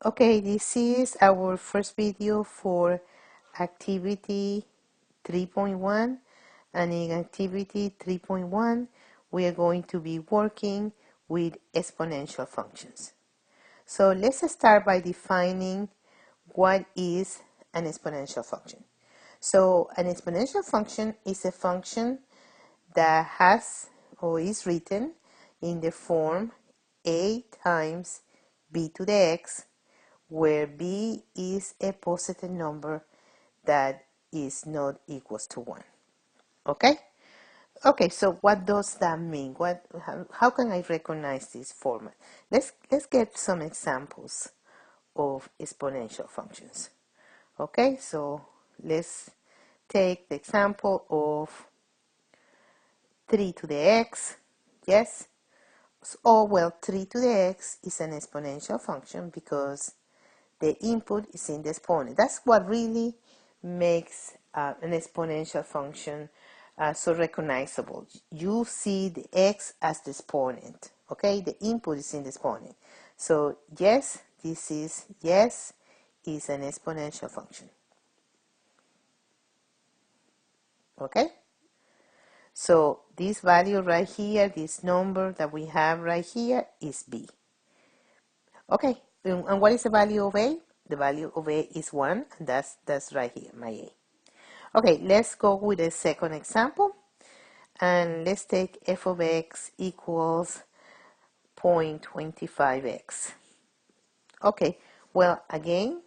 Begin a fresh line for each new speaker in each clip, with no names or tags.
Okay, this is our first video for activity 3.1, and in activity 3.1 we are going to be working with exponential functions. So let's start by defining what is an exponential function. So an exponential function is a function that has or is written in the form a times b to the x, where b is a positive number that is not equals to 1. Okay? Okay, so what does that mean? How can I recognize this format? Let's get some examples of exponential functions. Okay, so let's take the example of 3 to the x. Yes? Oh, well, 3 to the x is an exponential function because the input is in the exponent. That's what really makes an exponential function so recognizable. You see the x as the exponent. Okay, the input is in the exponent. So yes, this is an exponential function. Okay, so this value right here, this number that we have right here is b. Okay, and what is the value of a? The value of a is 1, and that's right here, my a. Okay, let's go with the second example, and let's take f of x equals 0.25x. Okay, well, again,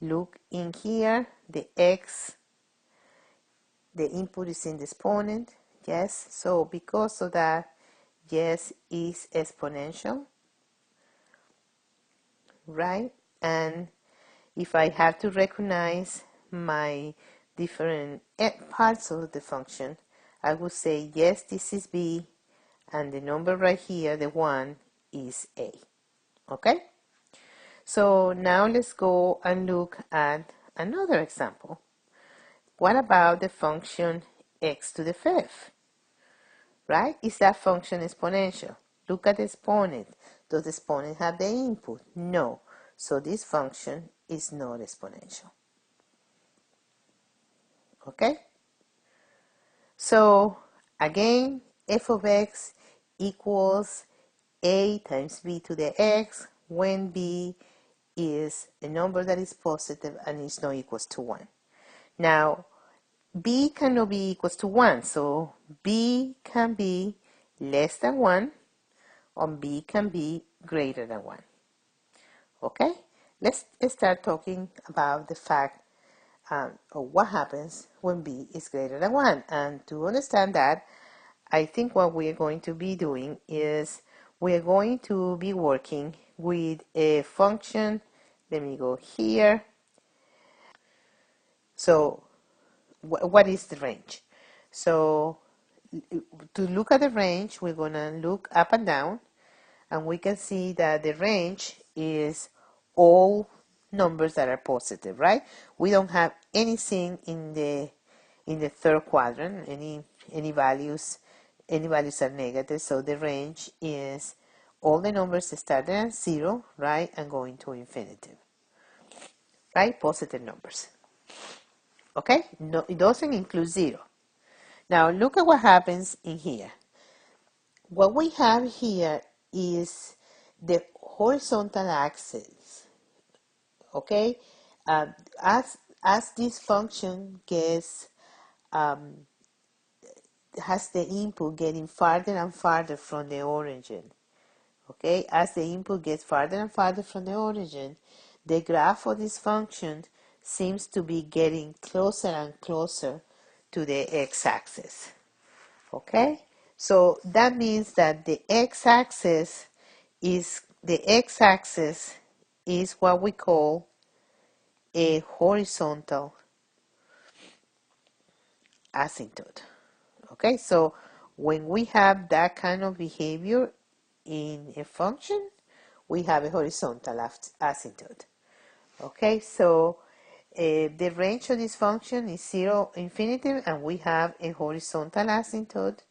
look in here, the x, the input is in the exponent, yes, so because of that, yes, is exponential, right? And if I have to recognize my different parts of the function, I would say, yes, this is b, and the number right here, the 1, is a. Okay? So now let's go and look at another example. What about the function x to the fifth? Right? Is that function exponential? Look at the exponent. Does the exponent have the input? No. So this function is not exponential. Okay? So again, f of x equals a times b to the x when b is a number that is positive and is not equals to 1. Now, b cannot be equals to 1, so b can be less than 1 or b can be greater than 1. Okay? Let's start talking about the fact of what happens when b is greater than 1. And to understand that, I think what we are going to be doing is we are going to be working with a function. Let me go here. So what is the range? So to look at the range, we're going to look up and down, and we can see that the range is all numbers that are positive, right? We don't have anything in the third quadrant, any values are negative, so the range is all the numbers starting at 0, right, and going to infinity, right? Positive numbers. Okay, no, it doesn't include 0. Now look at what happens in here. What we have here is the horizontal axis. Okay, as this function gets has the input getting farther and farther from the origin. Okay, as the input gets farther and farther from the origin, the graph of this function seems to be getting closer and closer to the x-axis. Okay, so that means that the x-axis is what we call a horizontal asymptote. Okay, so when we have that kind of behavior in a function, we have a horizontal asymptote. Okay, so the range of this function is 0, infinity, and we have a horizontal asymptote,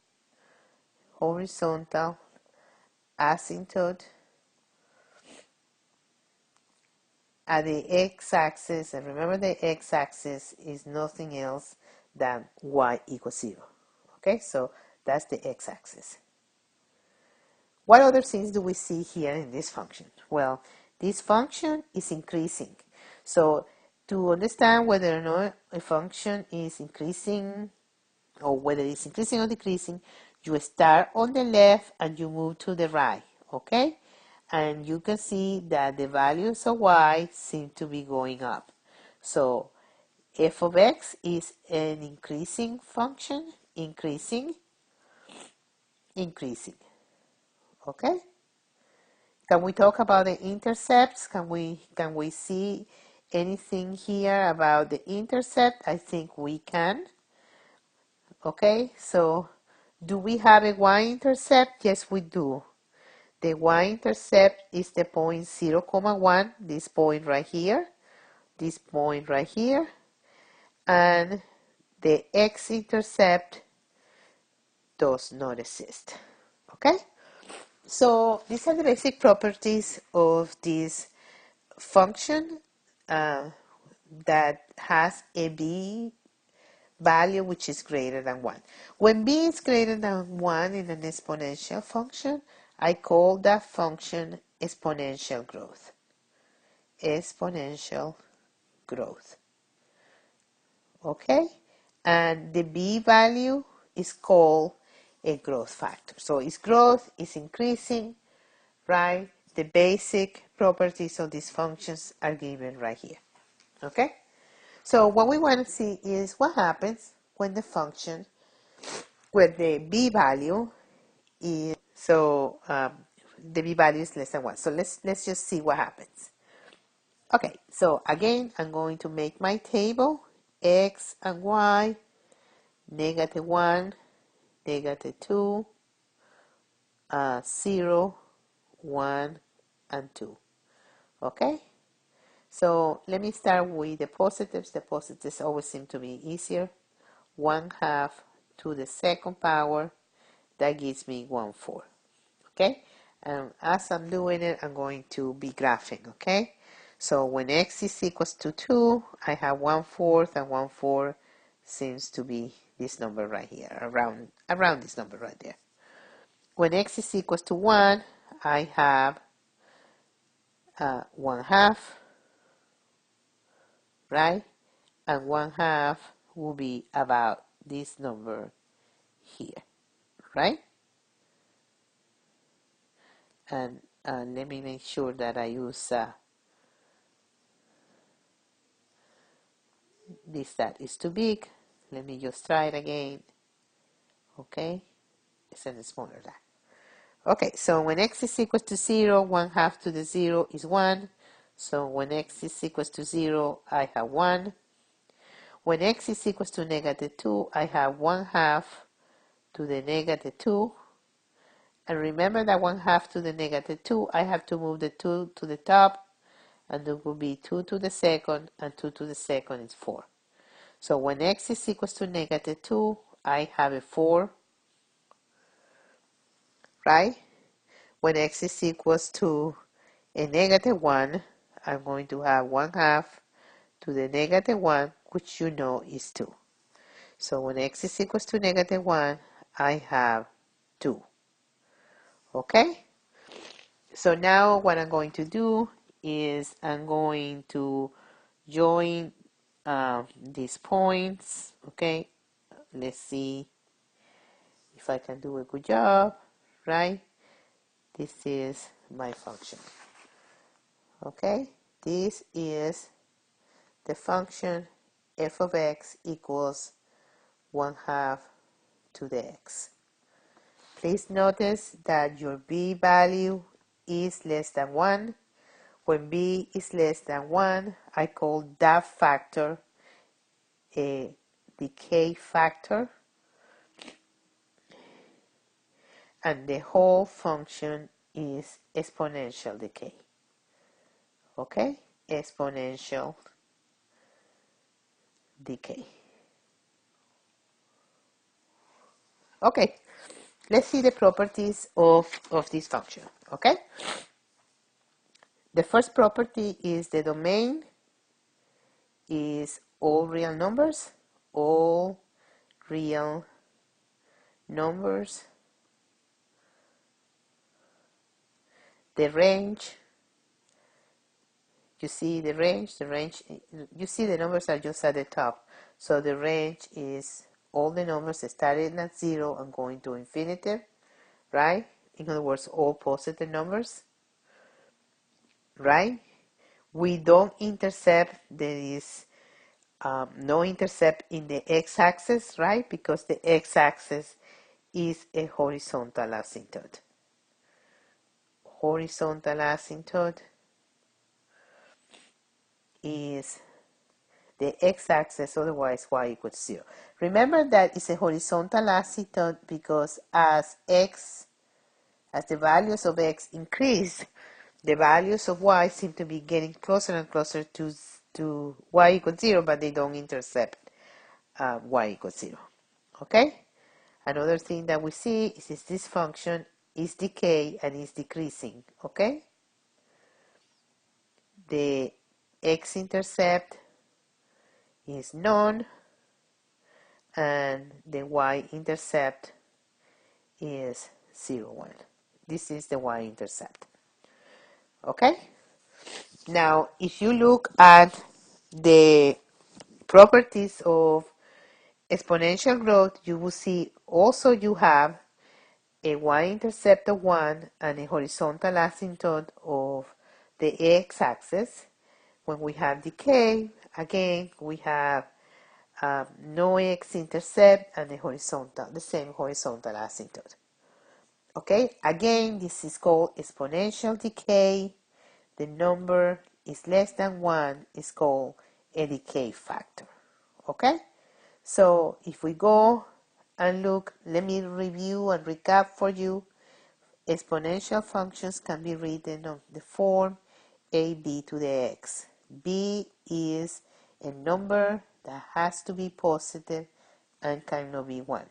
at the x-axis, and remember the x-axis is nothing else than y equals 0. Okay, so that's the x-axis. What other things do we see here in this function? Well, this function is increasing. So to understand whether or not a function is increasing or whether it's increasing or decreasing, you start on the left and you move to the right, okay? And you can see that the values of y seem to be going up. So f of x is an increasing function, increasing, okay? Can we talk about the intercepts? Can we see anything here about the intercept? I think we can. Okay, so do we have a y-intercept? Yes, we do. The y-intercept is the point 0, 1, this point right here, this point right here, and the x-intercept does not exist. Okay? So these are the basic properties of this function that has a b value which is greater than 1. When b is greater than 1 in an exponential function, I call that function exponential growth. Exponential growth. Okay? And the b value is called a growth factor. So its growth is increasing, right? The basic properties of these functions are given right here. Okay? So what we want to see is what happens when the function, where the b value is, the b value is less than 1. So let's just see what happens. Okay, so again, I'm going to make my table, x and y, -1, -2, 0, 1, and 2. Okay? So let me start with the positives. The positives always seem to be easier. 1/2 to the second power, that gives me 1/4. Okay? And as I'm doing it, I'm going to be graphing. Okay? So when x is equals to 2, I have 1/4, and 1/4 seems to be this number right here, around this number right there. When x is equals to 1, I have 1/2, right? And 1/2 will be about this number here, right? And let me make sure that I use this that is too big. Let me just try it again. Okay, it's a smaller that. Okay, so when x is equal to 0, 1/2 to the 0 is 1. So when x is equal to 0, I have 1. When x is equal to -2, I have 1/2 to the -2. And remember that 1/2 to the -2, I have to move the 2 to the top, and it will be 2 to the second, and 2 to the second is 4. So when x is equal to -2, I have a 4, right? When x is equals to a -1, I'm going to have 1/2 to the -1, which you know is 2. So when x is equals to -1, I have 2. Okay? So now what I'm going to do is I'm going to join these points. Okay? Let's see if I can do a good job, right? This is my function. Okay? This is the function f of x equals 1/2 to the x. Please notice that your b value is less than 1. When b is less than 1, I call that factor a decay factor, and the whole function is exponential decay. Okay? Exponential decay. Okay, let's see the properties of this function. Okay? The first property is the domain is all real numbers, all real numbers. The range, you see the range, you see the numbers are just at the top. So the range is all the numbers starting at 0 and going to infinity, right? In other words, all positive numbers, right? We don't intercept, there is no intercept in the x-axis, right? Because the x-axis is a horizontal asymptote. Horizontal asymptote is the x-axis, otherwise y equals 0. Remember that it's a horizontal asymptote because as the values of x increase, the values of y seem to be getting closer and closer to y equals 0, but they don't intercept y equals 0. Okay? Another thing that we see is this function is decay and is decreasing. Okay? The x-intercept is none and the y-intercept is 0, 1. This is the y-intercept. Okay? Now, if you look at the properties of exponential growth, you will see also you have a y-intercept of 1 and a horizontal asymptote of the x-axis. When we have decay, again, we have no x-intercept and the same horizontal asymptote. Okay, again, this is called exponential decay. The number is less than 1 is called a decay factor. Okay, so if we go and look, let me review and recap for you. Exponential functions can be written on the form ab to the x. B is a number that has to be positive and cannot be 1.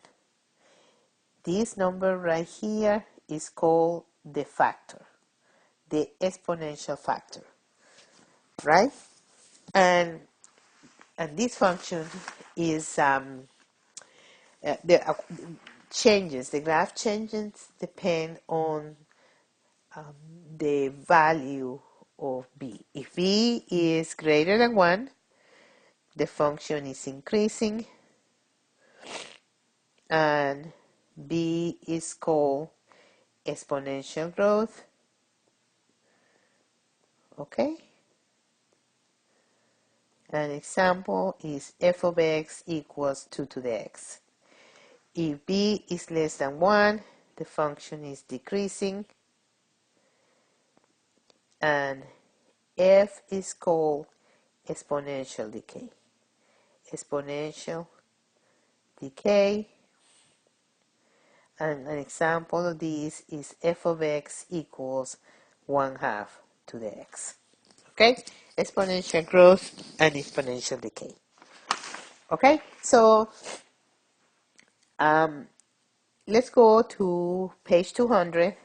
This number right here is called the factor, the exponential factor, right? And this function is the changes, the graph changes depend on the value of b. If b is greater than 1, the function is increasing and b is called exponential growth. Okay? An example is f of x equals 2 to the x. If b is less than 1, the function is decreasing and f is called exponential decay. Exponential decay, and an example of this is f of x equals 1/2 to the x. Okay, exponential growth and exponential decay. Okay, so let's go to page 200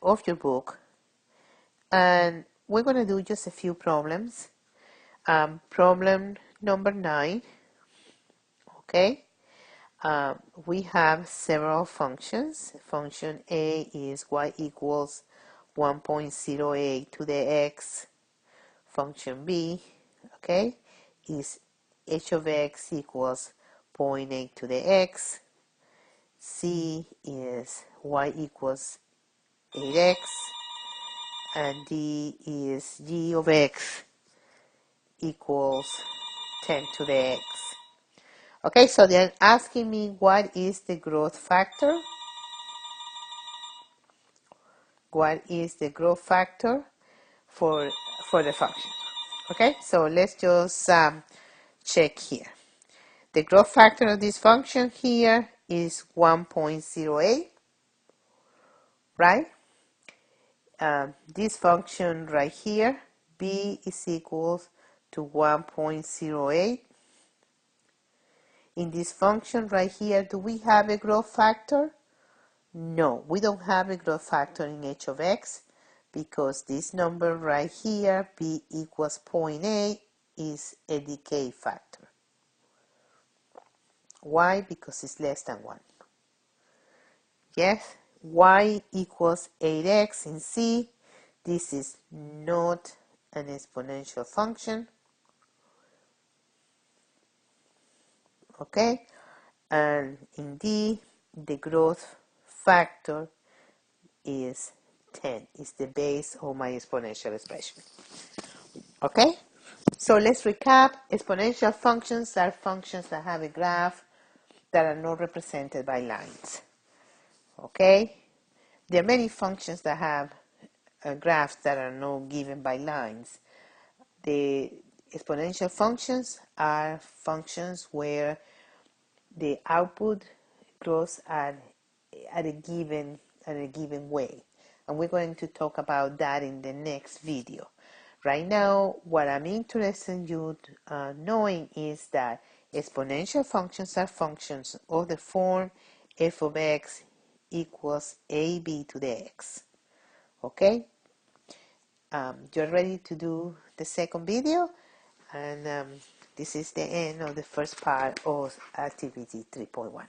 of your book, and we're going to do just a few problems. Problem number 9. Okay, we have several functions. Function A is y equals 1.08 to the x. Function B, okay, is h of x equals 0.8 to the x. C is y equals 8x. And D is g of x equals 10 to the x. Okay, so they're asking me what is the growth factor. What is the growth factor for the function? Okay, so let's just check here. The growth factor of this function here is 1.08, right? This function right here, b is equals to 1.08. In this function right here, do we have a growth factor? No, we don't have a growth factor in h of x. because this number right here, p equals 0.8, is a decay factor. Why? Because it's less than 1. Yes, y equals 8x in C. This is not an exponential function. Okay, and in D, the growth factor is 10. It's the base of my exponential expression. Okay, so let's recap. Exponential functions are functions that have a graph that are not represented by lines. Okay, there are many functions that have graphs that are not given by lines. The exponential functions are functions where the output grows at a given way, and we're going to talk about that in the next video. Right now, what I'm interested in you knowing is that exponential functions are functions of the form f of x equals ab to the x. Okay, you're ready to do the second video, and this is the end of the first part of activity 3.1.